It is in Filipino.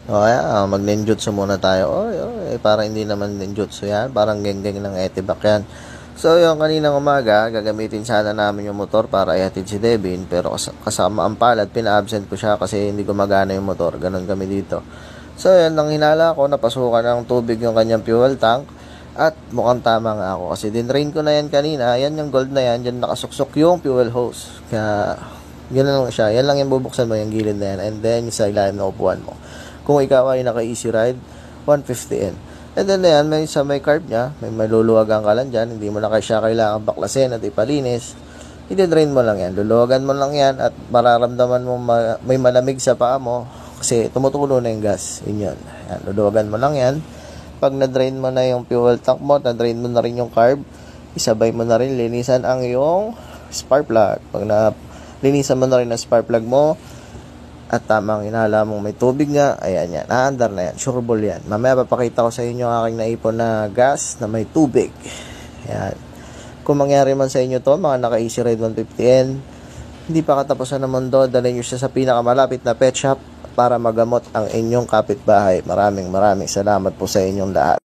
O kaya, mag-ninjutsu muna tayo. Oy, oy, parang hindi naman ninjutsu yan. Parang geng-geng ng etibak yan. So, yung kaninang umaga, gagamitin sana namin yung motor para ihatid si Devin. Pero kasama ang palad, pina-absent ko siya kasi hindi gumagana yung motor. Ganon kami dito. So, yan, nang hinala ko, napasukan ng tubig yung kanyang fuel tank. At mukhang tama nga ako. Kasi dinrain ko na yan kanina. Yan yung gold na yan. Diyan nakasuksok yung fuel hose. Kaya, ganoon lang siya. Yan lang yung bubuksan mo, yung gilid na yan. And then, yung sa ilalim na upuan mo. Kung ikaw ay naka-easy ride, 150N. And then na yan, may carb niya, may maluluwagan ka lang dyan, hindi mo na siya kailangan baklasin at ipalinis. I-drain mo lang yan, luluwagan mo lang yan at mararamdaman mo may malamig sa paa mo kasi tumutulo na yung gas. Yun. Yan, luluwagan mo lang yan. Pag na-drain mo na yung fuel tank mo, na-drain mo na rin yung carb, isabay mo na rin, linisan ang yung spark plug. Pag linisan mo na rin ang spark plug mo, at tamang inala mong may tubig nga, ayan yan, naandar na yan, sureball yan. Mamaya papakita ko sa inyo ang aking naipon na gas na may tubig. Ayan. Kung mangyari man sa inyo to, mga naka-easy ride 150N, hindi pa katapusan ng mundo, dalhin nyo siya sa pinakamalapit na pet shop para magamot ang inyong kapitbahay. Maraming salamat po sa inyong lahat.